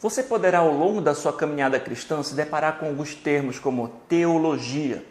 Você poderá, ao longo da sua caminhada cristã, se deparar com alguns termos como teologia.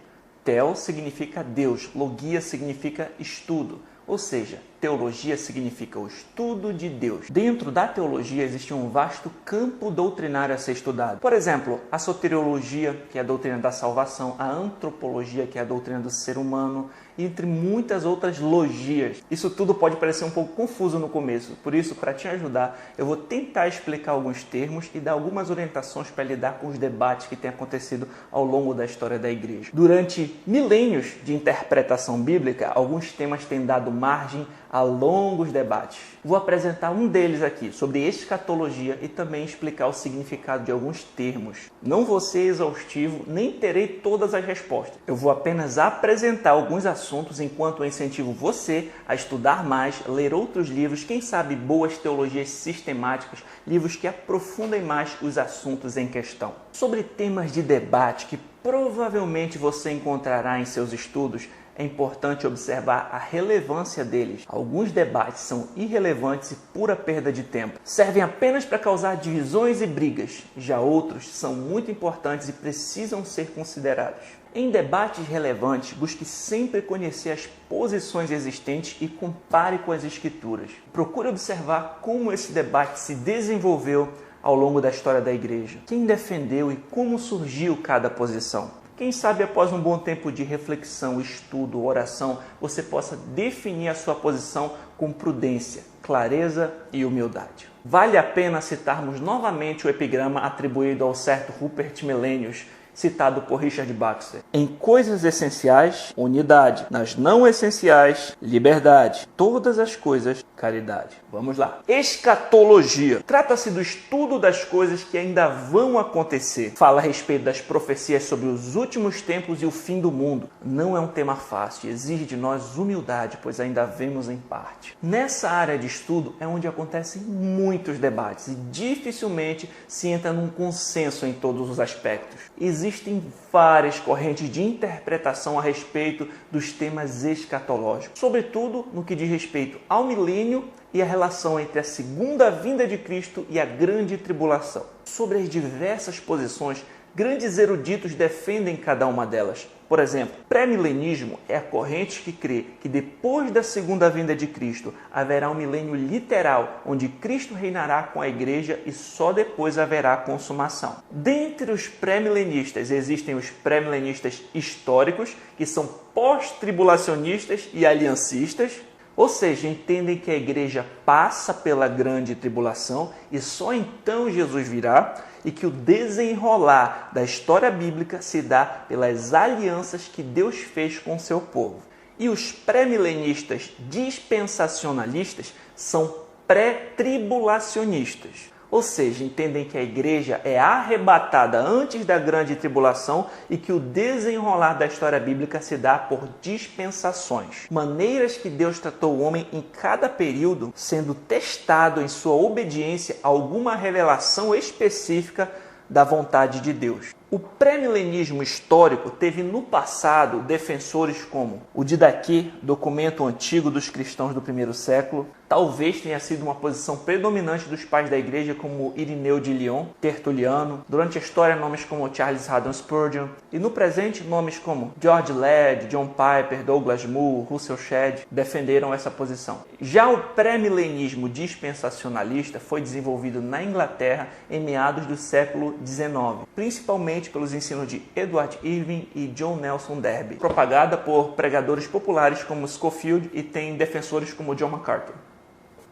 Theo significa Deus, logia significa estudo, ou seja, teologia significa o estudo de Deus. Dentro da teologia existe um vasto campo doutrinário a ser estudado. Por exemplo, a soteriologia, que é a doutrina da salvação, a antropologia, que é a doutrina do ser humano, entre muitas outras logias. Isso tudo pode parecer um pouco confuso no começo, por isso, para te ajudar, eu vou tentar explicar alguns termos e dar algumas orientações para lidar com os debates que têm acontecido ao longo da história da igreja. Durante milênios de interpretação bíblica, alguns temas têm dado margem a longos debates. Vou apresentar um deles aqui, sobre escatologia, e também explicar o significado de alguns termos. Não vou ser exaustivo, nem terei todas as respostas. Eu vou apenas apresentar alguns assuntos enquanto eu incentivo você a estudar mais, ler outros livros, quem sabe boas teologias sistemáticas, livros que aprofundem mais os assuntos em questão. Sobre temas de debate que provavelmente você encontrará em seus estudos, é importante observar a relevância deles. Alguns debates são irrelevantes e pura perda de tempo. Servem apenas para causar divisões e brigas. Já outros são muito importantes e precisam ser considerados. Em debates relevantes, busque sempre conhecer as posições existentes e compare com as escrituras. Procure observar como esse debate se desenvolveu ao longo da história da igreja. Quem defendeu e como surgiu cada posição. Quem sabe após um bom tempo de reflexão, estudo, oração, você possa definir a sua posição com prudência, clareza e humildade. Vale a pena citarmos novamente o epigrama atribuído ao certo Rupert Melenius, citado por Richard Baxter. Em coisas essenciais, unidade. Nas não essenciais, liberdade. Todas as coisas, caridade. Vamos lá. Escatologia. Trata-se do estudo das coisas que ainda vão acontecer. Fala a respeito das profecias sobre os últimos tempos e o fim do mundo. Não é um tema fácil, exige de nós humildade, pois ainda vemos em parte. Nessa área de estudo é onde acontecem muitos debates e dificilmente se entra num consenso em todos os aspectos. Existem várias correntes de interpretação a respeito dos temas escatológicos, sobretudo no que diz respeito ao milênio e a relação entre a segunda vinda de Cristo e a grande tribulação. Sobre as diversas posições, grandes eruditos defendem cada uma delas. Por exemplo, pré-milenismo é a corrente que crê que depois da segunda vinda de Cristo haverá um milênio literal, onde Cristo reinará com a igreja e só depois haverá consumação. Dentre os pré-milenistas existem os pré-milenistas históricos, que são pós-tribulacionistas e aliancistas, ou seja, entendem que a igreja passa pela grande tribulação e só então Jesus virá, e que o desenrolar da história bíblica se dá pelas alianças que Deus fez com seu povo. E os pré-milenistas dispensacionalistas são pré-tribulacionistas. Ou seja, entendem que a igreja é arrebatada antes da grande tribulação e que o desenrolar da história bíblica se dá por dispensações. Maneiras que Deus tratou o homem em cada período, sendo testado em sua obediência a alguma revelação específica da vontade de Deus. O pré-milenismo histórico teve no passado defensores como o Didaquê, documento antigo dos cristãos do primeiro século. Talvez tenha sido uma posição predominante dos pais da igreja como Irineu de Lyon, Tertuliano. Durante a história, nomes como Charles Haddon Spurgeon. E no presente, nomes como George Ladd, John Piper, Douglas Moo, Russell Shedd defenderam essa posição. Já o pré-milenismo dispensacionalista foi desenvolvido na Inglaterra em meados do século XIX, principalmente pelos ensinos de Edward Irving e John Nelson Darby, propagada por pregadores populares como Scofield e tem defensores como John MacArthur.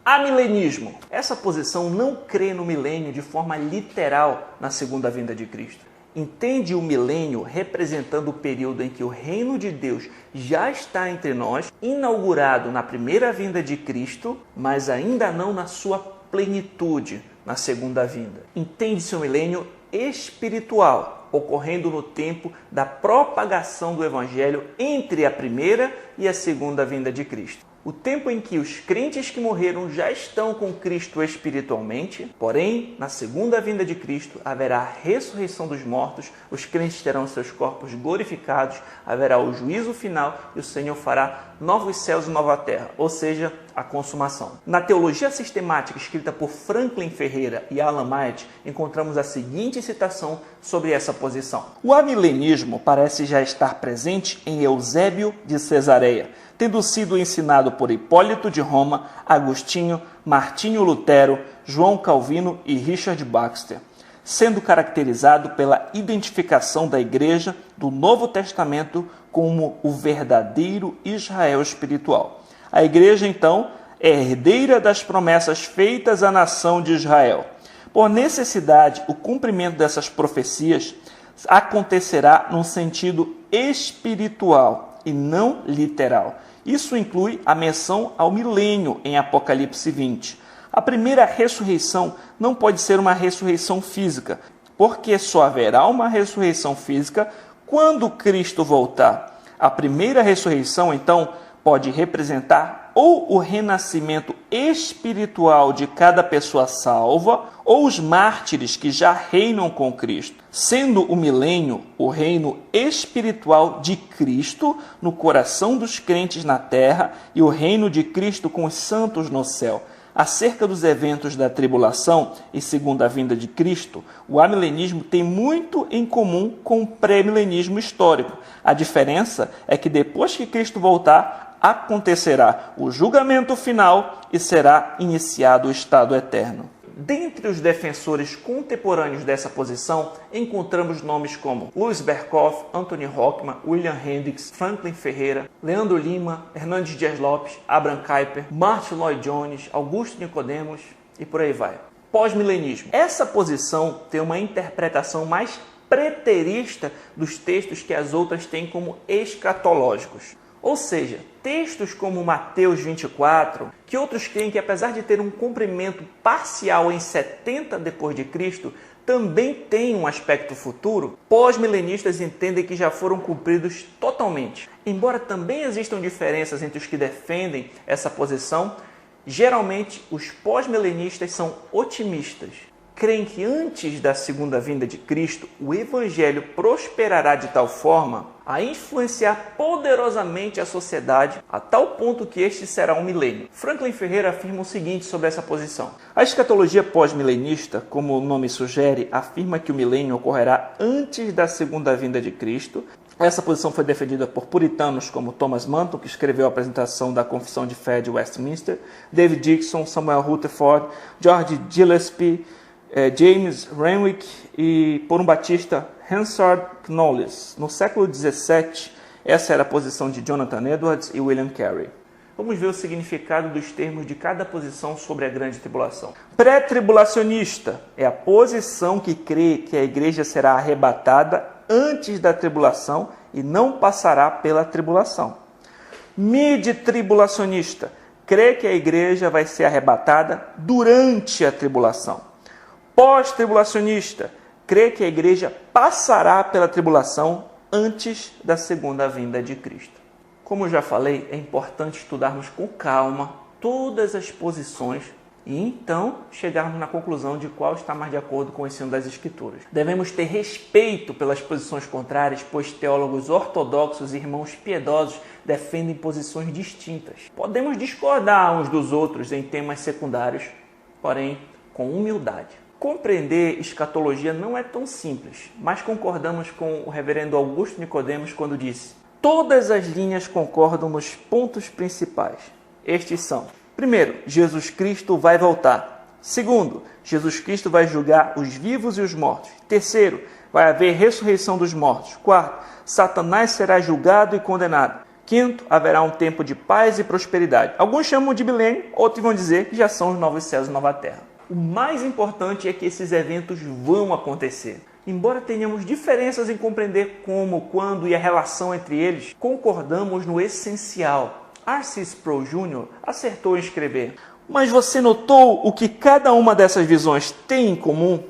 Amilenismo. Essa posição não crê no milênio de forma literal na segunda vinda de Cristo. Entende o milênio representando o período em que o reino de Deus já está entre nós, inaugurado na primeira vinda de Cristo, mas ainda não na sua plenitude na segunda vinda. Entende-se o milênio espiritual, ocorrendo no tempo da propagação do Evangelho entre a primeira e a segunda vinda de Cristo. O tempo em que os crentes que morreram já estão com Cristo espiritualmente, porém, na segunda vinda de Cristo, haverá a ressurreição dos mortos, os crentes terão seus corpos glorificados, haverá o juízo final e o Senhor fará novos céus e nova terra, ou seja, a consumação. Na teologia sistemática escrita por Franklin Ferreira e Alan Myatt, encontramos a seguinte citação sobre essa posição. O amilenismo parece já estar presente em Eusébio de Cesareia, tendo sido ensinado por Hipólito de Roma, Agostinho, Martinho Lutero, João Calvino e Richard Baxter, sendo caracterizado pela identificação da Igreja do Novo Testamento como o verdadeiro Israel espiritual. A Igreja, então, é herdeira das promessas feitas à nação de Israel. Por necessidade, o cumprimento dessas profecias acontecerá num sentido espiritual e não literal. Isso inclui a menção ao milênio em Apocalipse 20. A primeira ressurreição não pode ser uma ressurreição física, porque só haverá uma ressurreição física quando Cristo voltar. A primeira ressurreição, então, pode representar ou o renascimento espiritual de cada pessoa salva, ou os mártires que já reinam com Cristo, sendo o milênio o reino espiritual de Cristo no coração dos crentes na terra e o reino de Cristo com os santos no céu. Acerca dos eventos da tribulação e segunda vinda de Cristo, o amilenismo tem muito em comum com o pré-milenismo histórico. A diferença é que depois que Cristo voltar, acontecerá o julgamento final e será iniciado o estado eterno. Dentre os defensores contemporâneos dessa posição, encontramos nomes como Louis Berkhoff, Anthony Hockman, William Hendricks, Franklin Ferreira, Leandro Lima, Hernandes Dias Lopes, Abraham Kuyper, Martin Lloyd Jones, Augusto Nicodemos e por aí vai. Pós-milenismo. Essa posição tem uma interpretação mais preterista dos textos que as outras têm como escatológicos. Ou seja, textos como Mateus 24, que outros creem que apesar de ter um cumprimento parcial em 70 depois de Cristo, também tem um aspecto futuro, pós-milenistas entendem que já foram cumpridos totalmente. Embora também existam diferenças entre os que defendem essa posição, geralmente os pós-milenistas são otimistas. Creem que antes da segunda vinda de Cristo, o Evangelho prosperará de tal forma a influenciar poderosamente a sociedade a tal ponto que este será um milênio. Franklin Ferreira afirma o seguinte sobre essa posição. A escatologia pós-milenista, como o nome sugere, afirma que o milênio ocorrerá antes da segunda vinda de Cristo. Essa posição foi defendida por puritanos como Thomas Manton, que escreveu a apresentação da Confissão de Fé de Westminster, David Dixon, Samuel Rutherford, George Gillespie, James Renwick e por um batista Hansard Knowles. No século XVII, essa era a posição de Jonathan Edwards e William Carey. Vamos ver o significado dos termos de cada posição sobre a grande tribulação. Pré-tribulacionista é a posição que crê que a igreja será arrebatada antes da tribulação e não passará pela tribulação. Mid-tribulacionista crê que a igreja vai ser arrebatada durante a tribulação. Pós-tribulacionista crê que a igreja passará pela tribulação antes da segunda vinda de Cristo. Como já falei, é importante estudarmos com calma todas as posições e então chegarmos na conclusão de qual está mais de acordo com o ensino das Escrituras. Devemos ter respeito pelas posições contrárias, pois teólogos ortodoxos e irmãos piedosos defendem posições distintas. Podemos discordar uns dos outros em temas secundários, porém com humildade. Compreender escatologia não é tão simples, mas concordamos com o reverendo Augusto Nicodemos quando disse: todas as linhas concordam nos pontos principais. Estes são: primeiro, Jesus Cristo vai voltar. Segundo, Jesus Cristo vai julgar os vivos e os mortos. Terceiro, vai haver ressurreição dos mortos. Quarto, Satanás será julgado e condenado. Quinto, haverá um tempo de paz e prosperidade. Alguns chamam de milênio, outros vão dizer que já são os novos céus e nova terra. O mais importante é que esses eventos vão acontecer. Embora tenhamos diferenças em compreender como, quando e a relação entre eles, concordamos no essencial. R.C. Sproul Jr. acertou em escrever: mas você notou o que cada uma dessas visões tem em comum?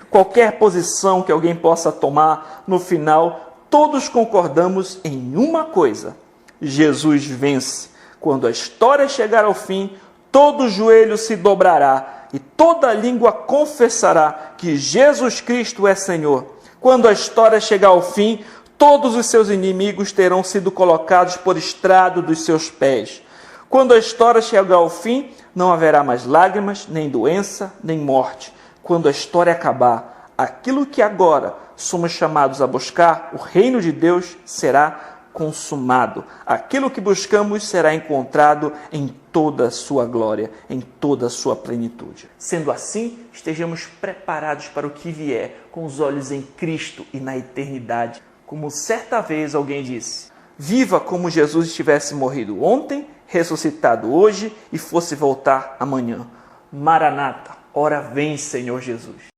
Qualquer posição que alguém possa tomar, no final, todos concordamos em uma coisa: Jesus vence. Quando a história chegar ao fim, todo joelho se dobrará e toda língua confessará que Jesus Cristo é Senhor. Quando a história chegar ao fim, Todos os seus inimigos terão sido colocados por estrado dos seus pés. Quando a história chegar ao fim, não haverá mais lágrimas, nem doença, nem morte. Quando a história acabar, aquilo que agora somos chamados a buscar, o reino de Deus, será consumado. Aquilo que buscamos será encontrado em toda a sua glória, em toda a sua plenitude. Sendo assim, estejamos preparados para o que vier, com os olhos em Cristo e na eternidade. Como certa vez alguém disse: viva como Jesus tivesse morrido ontem, ressuscitado hoje e fosse voltar amanhã. Maranata, ora vem, Senhor Jesus.